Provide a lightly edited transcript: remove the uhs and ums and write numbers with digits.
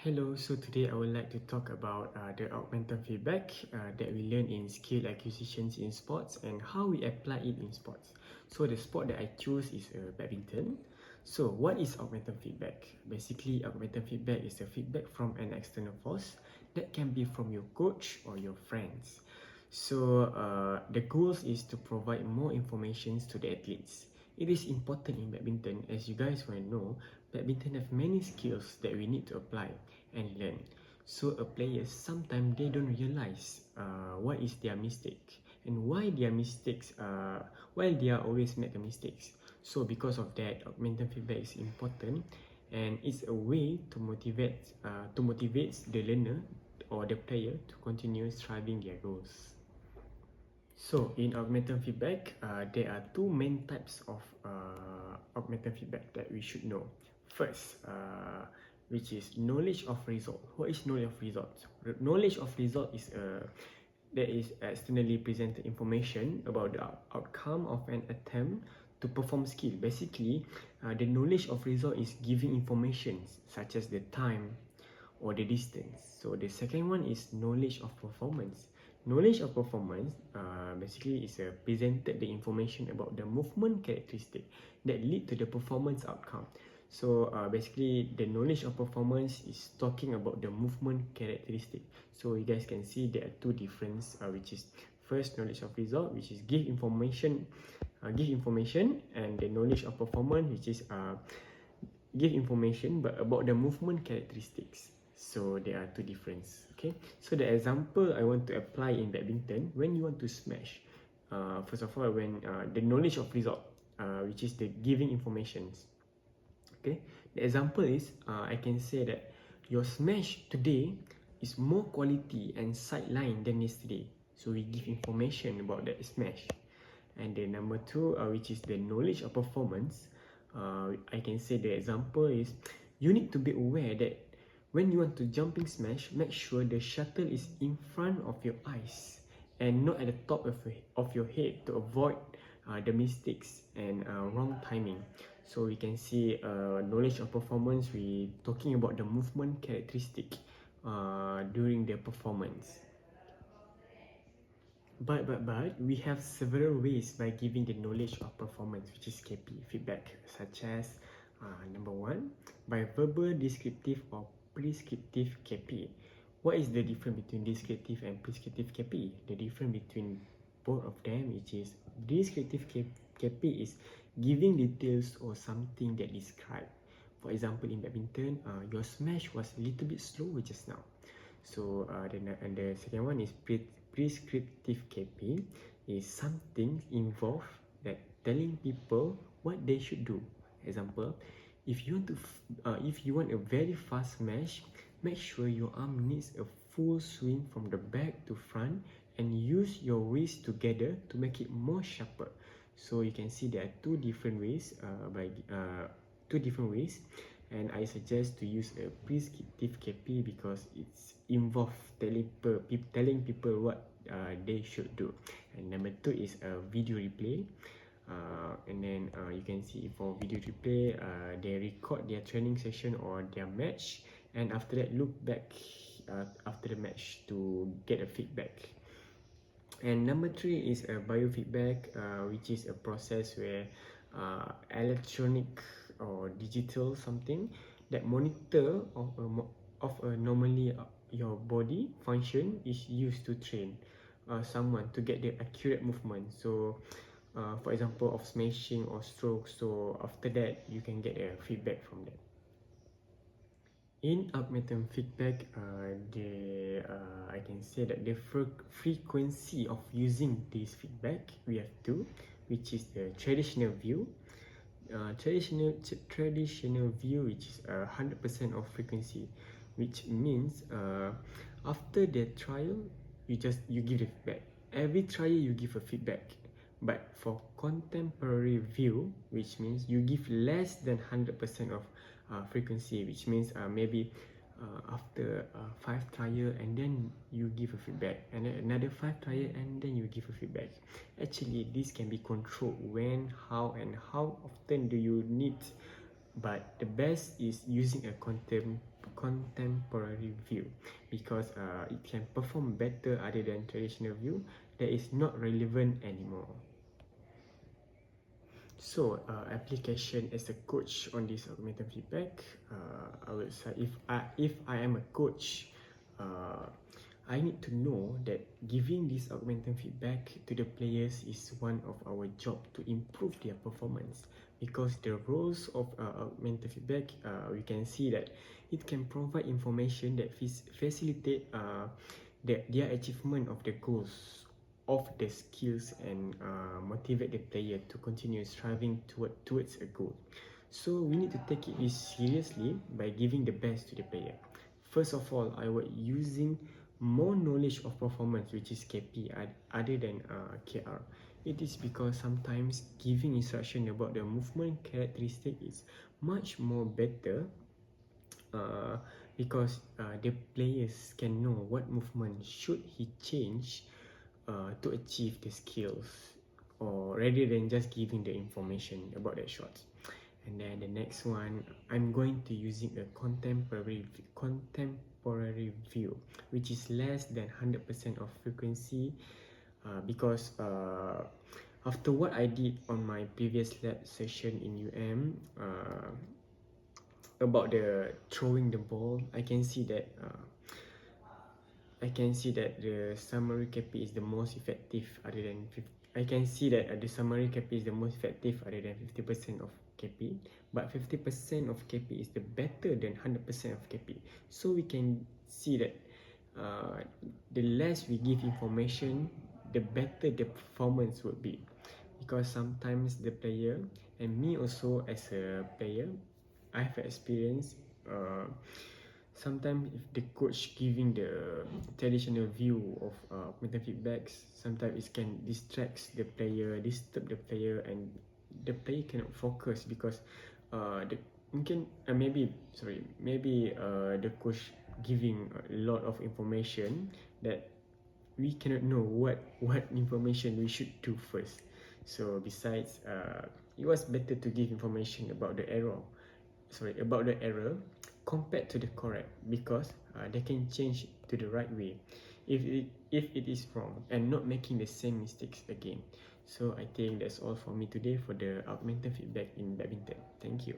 Hello, so today I would like to talk about the augmented feedback that we learn in skill acquisitions in sports and how we apply it in sports. So the sport that I choose is badminton. So what is augmented feedback? Basically, augmented feedback is a feedback from an external force that can be from your coach or your friends. So the goals is to provide more information to the athletes. It is important in badminton, as you guys will know, badminton have many skills that we need to apply and learn. So a player sometimes they don't realize what is their mistake and why their mistakes why they are always make the mistakes. So because of that, augmented feedback is important and it's a way to motivate the learner or the player to continue striving their goals. So in augmented feedback, there are two main types of augmented feedback that we should know. First, which is knowledge of result. What is knowledge of result? Knowledge of result is that is externally presented information about the outcome of an attempt to perform skill. Basically, the knowledge of result is giving information such as the time or the distance. So the second one is knowledge of performance. Knowledge of performance basically is presented the information about the movement characteristic that lead to the performance outcome. So basically the knowledge of performance is talking about the movement characteristic. So you guys can see there are two difference, which is first knowledge of result, which is give information, and the knowledge of performance, which is give information but about the movement characteristics. So there are two difference. Okay, so the example I want to apply in badminton, when you want to smash, first of all, when the knowledge of result, which is the giving informations. Okay, the example is I can say that your smash today is more quality and sideline than yesterday. So we give information about that smash. And the number two, which is the knowledge of performance, I can say the example is you need to be aware that when you want to jumping smash, make sure the shuttle is in front of your eyes and not at the top of your head to avoid the mistakes and wrong timing. So we can see knowledge of performance, we talking about the movement characteristic during the performance. But we have several ways by giving the knowledge of performance, which is KP feedback, such as number one, by verbal, descriptive, or prescriptive KP. What is the difference between descriptive and prescriptive KP? The difference between both of them, which is descriptive KP is giving details or something that describe. For example, in badminton, your smash was a little bit slow just now. So and the second one is prescriptive KP is something involved that telling people what they should do. Example, if you want a very fast smash, make sure your arm needs a full swing from the back to front and use your wrist together to make it more sharper. So you can see there are two different ways and I suggest to use a prescriptive KP because it's involved telling people what they should do. And number two is a video replay. And then you can see for video replay, they record their training session or their match, and after that look back after the match to get a feedback. And number three is a biofeedback, which is a process where electronic or digital something that monitor of a normally your body function is used to train someone to get the accurate movement. So for example of smashing or stroke, so after that you can get a feedback from that. In augmented feedback, I can say that the frequency of using this feedback, we have two, which is the traditional view. Traditional view, which is 100% of frequency, which means after the trial, you give the feedback. Every trial you give a feedback. But for contemporary view, which means you give less than 100% of frequency, which means maybe after 5 trial and then you give a feedback, and then another 5 trial and then you give a feedback. Actually, this can be controlled when, how, and how often do you need. But the best is using a contemporary view because it can perform better other than traditional view that is not relevant anymore. So, application as a coach on this augmented feedback, I would say if I am a coach, I need to know that giving this augmented feedback to the players is one of our job to improve their performance. Because the roles of augmented feedback, we can see that it can provide information that facilitate their achievement of the goals of the skills and motivate the player to continue striving towards a goal. So we need to take it seriously by giving the best to the player. First of all, I was using more knowledge of performance, which is KP, other than KR. It is because sometimes giving instruction about the movement characteristic is much more better because the players can know what movement should he change to achieve the skills, or rather than just giving the information about that shot. And then the next one, I'm going to using a contemporary view, which is less than 100% of frequency, because after what I did on my previous lab session in UM, about the throwing the ball, I can see that the summary KP is the most effective other than 50. I can see that the summary KP is the most effective other than 50% of KP, but 50% of KP is the better than 100% of KP. So we can see that the less we give information, the better the performance would be. Because sometimes the player, and me also as a player, I have experience sometimes if the coach giving the traditional view of meta feedbacks, sometimes it can distract the player, disturb the player, and the player cannot focus because the mungkin maybe the coach giving a lot of information that we cannot know what information we should do first. So besides, it was better to give information about the error compared to the correct, because they can change to the right way if it is wrong and not making the same mistakes again. So I think that's all for me today for the augmented feedback in badminton. Thank you.